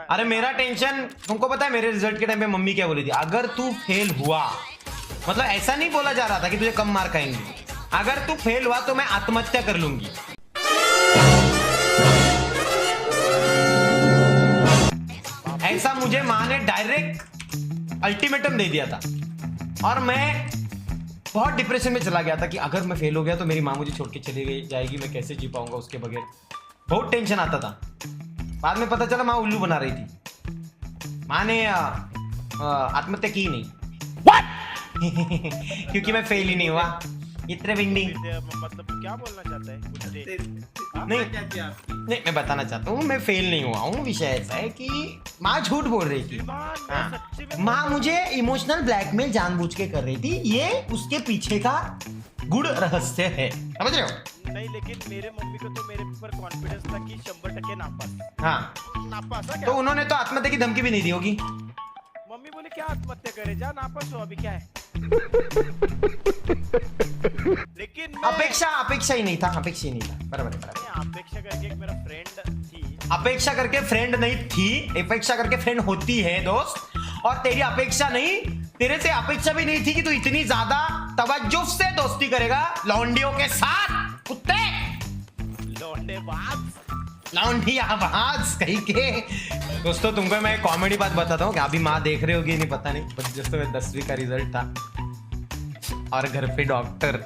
अरे मेरा टेंशन तुमको पता है, मेरे रिजल्ट के टाइम पे मम्मी क्या बोली थी, अगर तू फेल हुआ, मतलब ऐसा नहीं बोला जा रहा था कि तुझे कम मार्क आएंगे, अगर तू फेल हुआ तो मैं आत्महत्या कर लूंगी। ऐसा मुझे माँ ने डायरेक्ट अल्टीमेटम दे दिया था और मैं बहुत डिप्रेशन में चला गया था कि अगर मैं फेल हो गया तो मेरी माँ मुझे छोड़ के चली गई जाएगी, मैं कैसे जी पाऊंगा उसके बगैर। बहुत टेंशन आता था। बाद में पता चला माँ उल्लू बना रही थी। माँ ने आत्महत्या की नहीं। क्योंकि मैं फेल ही नहीं हुआ। इतने विंडी मतलब क्या बोलना चाहता है? नहीं मैं बताना चाहता हूँ मैं फेल नहीं हुआ हूँ। विषय ऐसा है कि माँ झूठ बोल रही थी। माँ मुझे इमोशनल ब्लैकमेल जानबूझ के कर रही थी। ये उसके पीछे का गुड़ रहस्य है, समझ रहे हो? नहीं लेकिन मेरे मम्मी को तो मेरे ऊपर कॉन्फिडेंस था कि 100% नापास। हाँ नापास है क्या? तो उन्होंने तो आत्महत्या की धमकी भी नहीं दी होगी। मम्मी बोले क्या आत्महत्या करे, जा नापास हो अभी क्या है। लेकिन अपेक्षा ही नहीं था। अपेक्षा ही नहीं था। बराबर है। अपेक्षा करके एक मेरा फ्रेंड थी। अपेक्षा करके फ्रेंड नहीं थी, अपेक्षा करके फ्रेंड होती है दोस्त। और तेरी अपेक्षा नहीं, तेरे से अपेक्षा भी नहीं थी कि तू इतनी ज्यादा तवज्जो से दोस्ती करेगा लौंडियों के साथ। कुत्ते लौंडियाबाज कहीं के। दोस्तों तुमको मैं कॉमेडी बात बताता हूँ कि अभी माँ देख रहे होगी नहीं पता नहीं, बट जैसे मैं 10वीं का रिजल्ट था और घर पे डॉक्टर,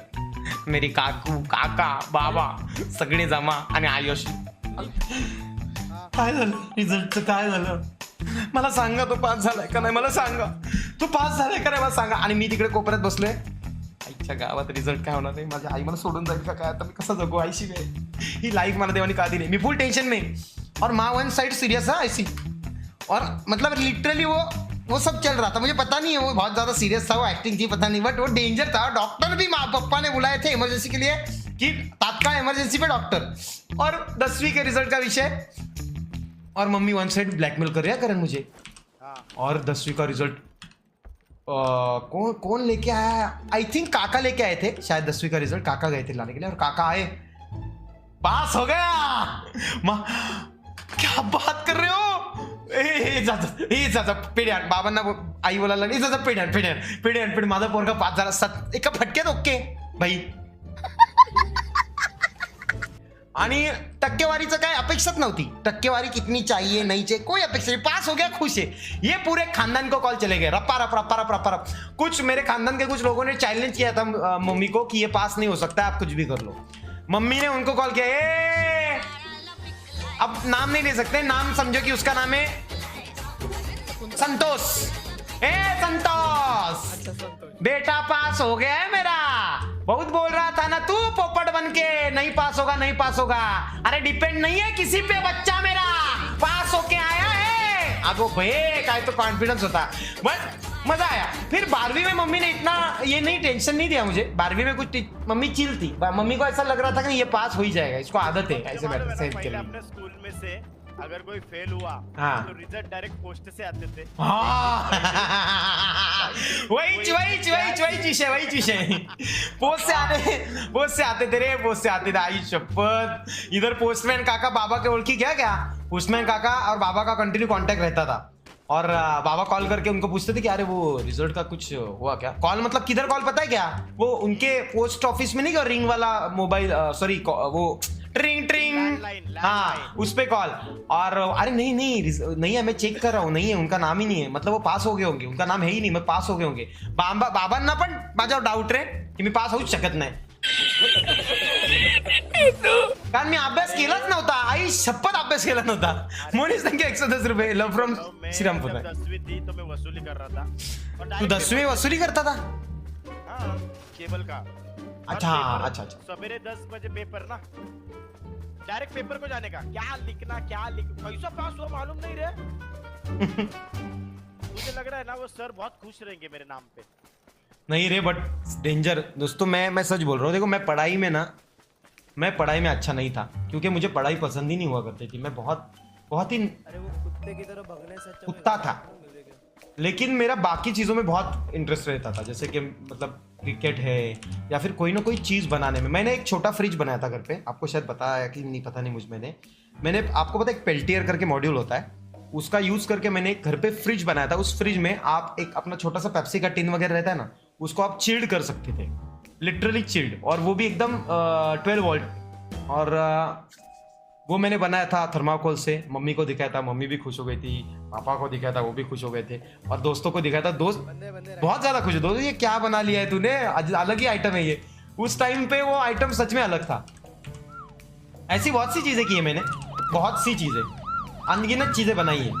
मेरी काकू काका बाबा सगळे जमा आणि आयुष काय झालं रिझल्टचं काय झालं मला सांगा, तो पास झालाय का नाही मला सांगा, तू पास झालाय का नाही मला सांगा. आणि मी तिकडे कोपऱ्यात बसलोय, आईच्या गावात रिझल्ट काय होणार नाही, माझी आई मला सोडून जाईल का काय, आता मी कसं जगू आईशी वे, ही लाईफ मला देवानी का दी नहीं. मी फुल टेंशन में और माँ वन साइड सीरियस है ऐसी, और मतलब लिटरली वो सब चल रहा था. मुझे पता नहीं है वो बहुत ज्यादा सीरियस था, वो एक्टिंग थी पता नहीं, बट वो डेंजर था. डॉक्टर भी माँ पप्पा ने बुलाए थे इमरजेंसी के लिए कि तात्काल इमरजेंसी पे डॉक्टर. और 10वीं के रिजल्ट का विषय, और मम्मी वन साइड ब्लैकमेल कर रही है करण मुझे. और 10वीं का रिजल्ट कौन लेके आया, आई थिंक काका लेके आए थे शायद. 10वीं का रिजल्ट काका गए थे लाने के लिए, और काका आए, पास हो गया. माँ क्या बात कर रहे हो, पिढ्यान बाबांना आई बोलायला लागली, पिढ्यान माझा पोरगा पास झाला एका फटक्यात ओके भाई. आणि टक्केवारीचं काय अपेक्षाच नव्हती. टक्केवारी कितनी चाहिए नहीं चाहिए कोई अपेक्षा नहीं, पास हो गया खुश है. ये पूरे खानदान को कॉल चले गए रप्पा रप. कुछ मेरे खानदान के कुछ लोगों ने चैलेंज किया था मम्मी को कि ये पास नहीं हो सकता, आप कुछ भी कर लो. मम्मी ने उनको कॉल किया, ए अब नाम नहीं ले सकते, नाम समझो कि उसका नाम है संतोष. ए संतोष बेटा पास हो गया है मेरा. बहुत बोल रहा था ना तू पोपट बन के, नहीं पास होगा. अरे डिपेंड नहीं है किसी पे बच्चा मेरा, पास होके आया है. अगो भाई काय तो कॉन्फिडेंस होता, बट मजा आया. फिर 12वीं में मम्मी ने इतना ये नहीं टेंशन नहीं दिया मुझे. 12वीं में कुछ मम्मी चिल थी. मम्मी को ऐसा लग रहा था कि ये पास हो ही जाएगा, इसको आदत है ऐसे बैठने के लिए. अपने स्कूल में से अगर कोई फेल हुआ तो रिजल्ट डायरेक्ट पोस्ट से आते थे. वही विषय पोस्ट से आते थे. आई शपथ, इधर पोस्टमैन काका बाबा के ओळखी क्या पोस्टमैन काका और बाबा का कंटिन्यू कांटेक्ट रहता था. और बाबा कॉल करके उनको पूछते थे कि अरे वो रिजल्ट का कुछ हुआ क्या. कॉल मतलब किधर कॉल पता है क्या, वो उनके पोस्ट ऑफिस में नहीं, रिंग वाला मोबाइल, सॉरी वो ट्रिंग, हाँ उस पे कॉल. और अरे नहीं है, मैं चेक कर रहा हूँ, नहीं है, उनका नाम ही नहीं है, मतलब वो पास हो गए होंगे, उनका नाम है ही नहीं, मैं पास हो गए होंगे. बाबांना पण माझ्यावर डाऊट रे की मी पास होऊच शकत नाही, कारण मी अभ्यास केलाच नव्हता. आई शपथ अभ्यास केला नव्हता. मोनी संख्या 110 रुपये लव फ्रॉम श्रीरामपुर. 10वीं थी तो मैं वसूली कर रहा था. तू 10वीं वसूली करता था? हाँ, केबल का. अच्छा. सवेरे 10 बजे पेपर ना, डायरेक्ट पेपर को जाने का, क्या लिखना कैसा पास हुआ मालूम नहीं रे. मुझे लग रहा है ना वो सर बहुत खुश रहेंगे मेरे नाम पे. नहीं रे, बट डेंजर दोस्तों. मैं सच बोल रहा हूँ. देखो मैं पढ़ाई में अच्छा नहीं था, क्योंकि मुझे पढ़ाई पसंद ही नहीं हुआ करती थी. मैं बहुत ही अरे वो कुत्ते की तरह भगने से अच्छा कुत्ता था, लेकिन मेरा बाकी चीज़ों में बहुत इंटरेस्ट रहता था. जैसे कि मतलब क्रिकेट है या फिर कोई ना कोई चीज़ बनाने में. मैंने एक छोटा फ्रिज बनाया था घर पे, आपको शायद बताया कि नहीं पता नहीं. मैंने आपको पता है एक पेल्टियर करके मॉड्यूल होता है, उसका यूज करके मैंने एक घर पे फ्रिज बनाया था। उस फ्रिज में आप एक अपना छोटा सा पेप्सी का टिन वगैरह रहता है ना, उसको आप चिल्ड कर सकते थे, लिटरली चिल्ड, और वो भी एकदम 12 वोल्ट। और वो मैंने बनाया था थर्माकोल से। मम्मी को दिखाया था, मम्मी भी खुश हो गई थी, पापा को दिखाया था, वो भी खुश हो गए थे, और दोस्तों को दिखाया था, दोस्त बंदे बंदे बहुत ज्यादा खुश है। दोस्त ये क्या बना लिया है तूने, अलग ही आइटम है ये। उस टाइम पे वो आइटम सच में अलग था। ऐसी बहुत सी चीजें की है मैंने, बहुत सी चीजें, अनगिनत चीजें बनाई है।